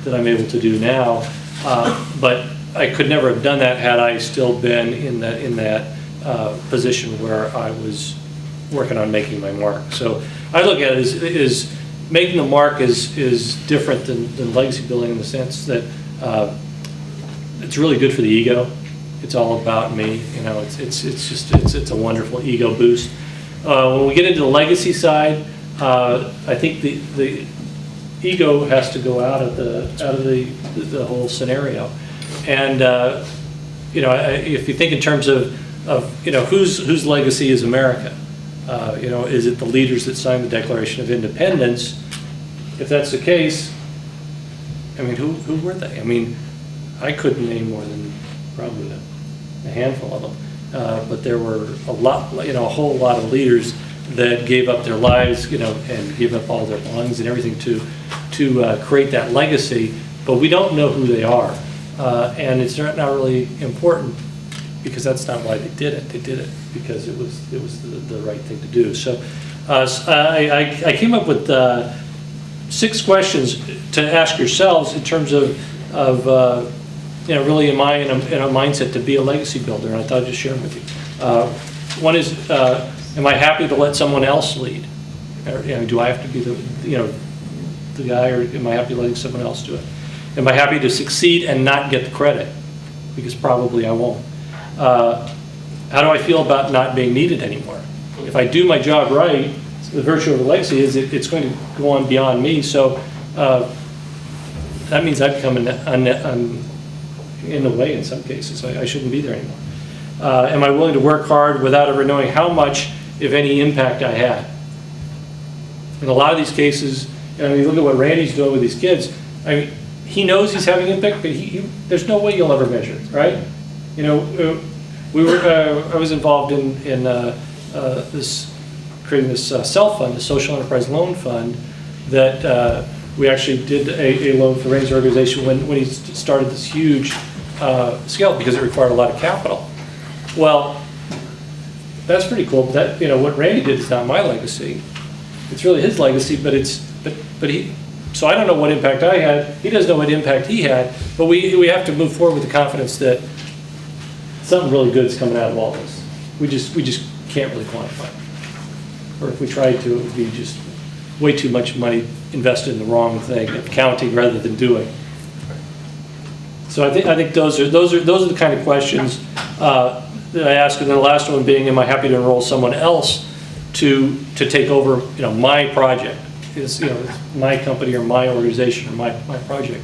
that I'm able to do now. But I could never have done that had I still been in that position where I was working on making my mark. So I look at it as making the mark is different than legacy building in the sense that it's really good for the ego. It's all about me, you know. It's a wonderful ego boost. When we get into the legacy side, I think the ego has to go out of the whole scenario. And you know, if you think in terms of you know, whose legacy is America? You know, is it the leaders that signed the Declaration of Independence? If that's the case, I mean, who were they? I mean, I couldn't name more than probably a handful of them, but there were a lot, you know, a whole lot of leaders that gave up their lives, you know, and gave up all their belongings and everything to create that legacy. But we don't know who they are, and it's not really important because that's not why they did it. They did it because it was the right thing to do. So I came up with 6 questions to ask yourselves in terms of you know, really am I in a mindset to be a legacy builder, and I thought I'd just share them with you. One is, am I happy to let someone else lead? Or, you know, do I have to be the guy, or am I happy letting someone else do it? Am I happy to succeed and not get the credit? Because probably I won't. How do I feel about not being needed anymore? If I do my job right, the virtue of a legacy is it's going to go on beyond me. So that means I've become in the way in some cases. I shouldn't be there anymore. Am I willing to work hard without ever knowing how much, if any, impact I had? In a lot of these cases, you know, you look at what Randy's doing with these kids. I mean, he knows he's having impact, but there's no way you'll ever measure it, right? You know, I was involved in creating this self-fund, the Social Enterprise Loan Fund, that we actually did a loan for Randy's organization when he started this huge scale because it required a lot of capital. Well, that's pretty cool. But that, you know, what Randy did is not my legacy. It's really his legacy, but he. So I don't know what impact I had. He doesn't know what impact he had. But we have to move forward with the confidence that something really good is coming out of all this. We just can't really quantify it. Or if we tried to, it would be just way too much money invested in the wrong thing, counting rather than doing. So I think those are the kind of questions that I ask. And then the last one being, am I happy to enroll someone else to take over, you know, my project? It's, you know, it's my company or my organization or my project.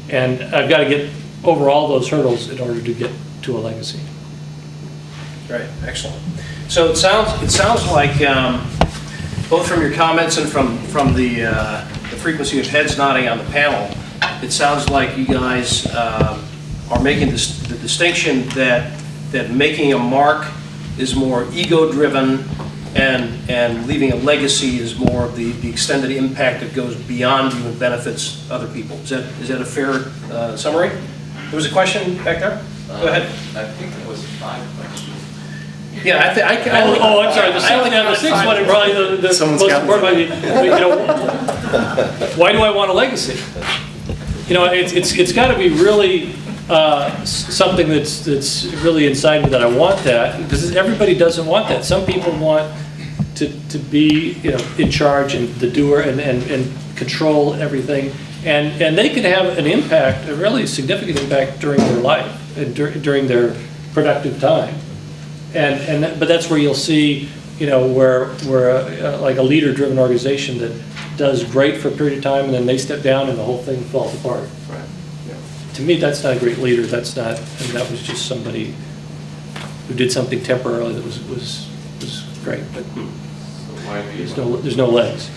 And I've got to get over all those hurdles in order to get to a legacy. Right, excellent. So it sounds like both from your comments and from the frequency of heads nodding on the panel, it sounds like you guys are making the distinction that making a mark is more ego-driven and leaving a legacy is more of the extended impact that goes beyond you and benefits other people. Is that a fair summary? There was a question back there? Go ahead. I think there was 5 questions. Yeah, I'm sorry. The sixth one is probably the most important. You know, why do I want a legacy? You know, it's got to be really something that's really inside me that I want that, because everybody doesn't want that. Some people want to be, you know, in charge and the doer and control everything, and they can have an impact, a really significant impact during their life and during their productive time. But that's where you'll see, you know, where like a leader-driven organization that does great for a period of time and then they step down and the whole thing falls apart. Right. Yeah. To me, that's not a great leader. That's not, and that was just somebody who did something temporarily that was great. But So why do you there's no legs.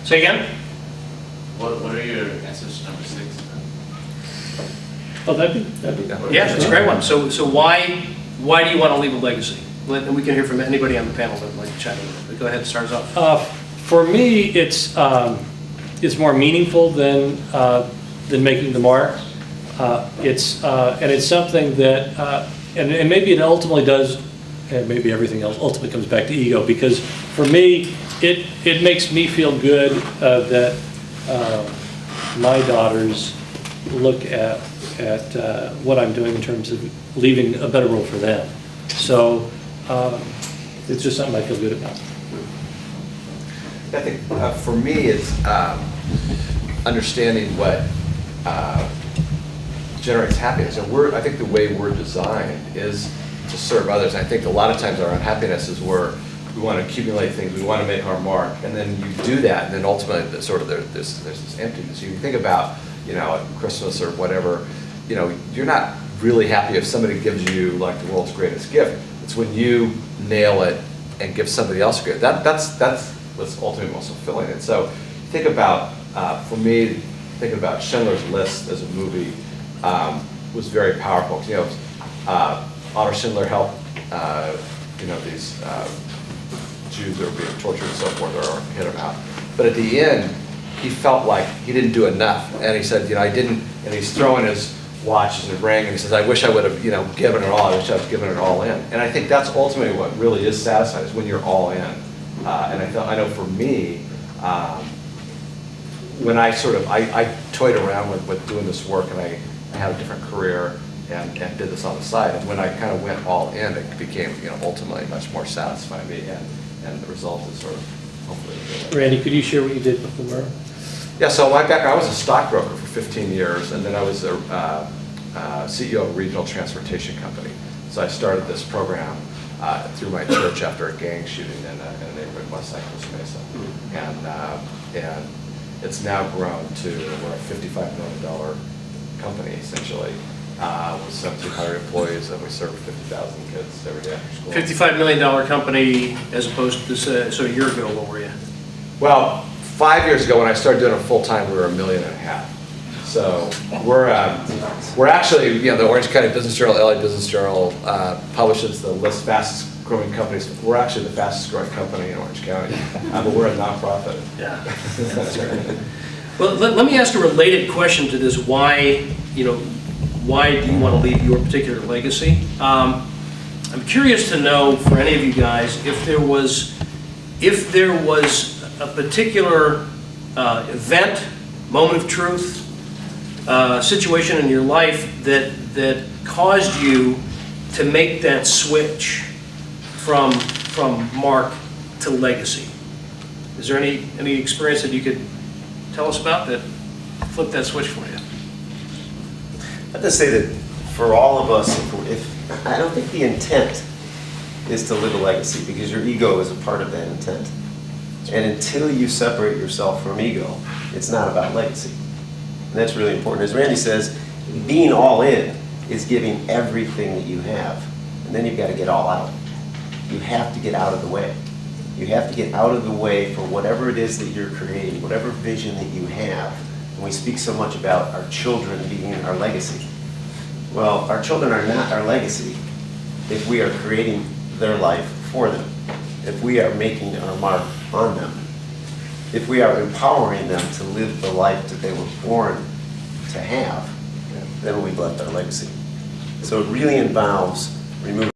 Say again? What are your answers to number 6? Oh, that'd be. Yeah, that's a great one. So why do you want to leave a legacy? And we can hear from anybody on the panel that would like to chat in. But go ahead and start us off. For me, it's more meaningful than making the mark. And it's something that and maybe it ultimately does, and maybe everything else ultimately comes back to ego, because for me it makes me feel good that my daughters look at what I'm doing in terms of leaving a better role for them. So it's just something I feel good about. I think for me, it's understanding what generates happiness. And I think the way we're designed is to serve others. I think a lot of times our unhappiness is where we want to accumulate things, we want to make our mark, and then you do that, and then ultimately there's this emptiness. You think about, at Christmas or whatever, you're not really happy if somebody gives you like the world's greatest gift. It's when you nail it and give somebody else a gift. That's what's ultimately most fulfilling. And so think about, for me, thinking about Schindler's List as a movie was very powerful. Otto Schindler helped, these Jews that were being tortured and so forth, or hit him out. But at the end, he felt like he didn't do enough. And he said, I didn't, and he's throwing his watch and his ring, and he says, I wish I would have, given it all. I wish I was given it all in. And I think that's ultimately what really is satisfying, is when you're all in. And I know for me, when I toyed around with doing this work, and I had a different career and did this on the side, and when I kind of went all in, it became ultimately much more satisfying to me, and the result is sort of hopefully good. Randy, could you share what you did before? Yeah, so my background, I was a stockbroker for 15 years, and then I was a CEO of a regional transportation company. So I started this program through my church after a gang shooting in a neighborhood in West Side Costa Mesa. And it's now grown to, we're a $55 million company, essentially, with 1,700 employees, and we serve 50,000 kids every day after school. $55 million company as opposed to this, so a year ago, what were you? Well, 5 years ago when I started doing it full time, we were $1.5 million. So we're actually, the Orange County Business Journal, LA Business Journal publishes the list fastest growing companies. We're actually the fastest growing company in Orange County, but we're a nonprofit. Yeah, that's great. Well, let me ask a related question to this. Why do you want to leave your particular legacy? I'm curious to know, for any of you guys, if there was a particular event, moment of truth, situation in your life that caused you to make that switch from mark to legacy. Is there any experience that you could tell us about that flipped that switch for you? I have to say that for all of us, if I don't think the intent is to live a legacy, because your ego is a part of that intent. And until you separate yourself from ego, it's not about legacy. And that's really important. As Randy says, being all in is giving everything that you have. And then you've got to get all out. You have to get out of the way. You have to get out of the way for whatever it is that you're creating, whatever vision that you have. And we speak so much about our children being our legacy. Well, our children are not our legacy if we are creating their life for them, if we are making our mark on them, if we are empowering them to live the life that they were born to have, then we've left our legacy. So it really involves removing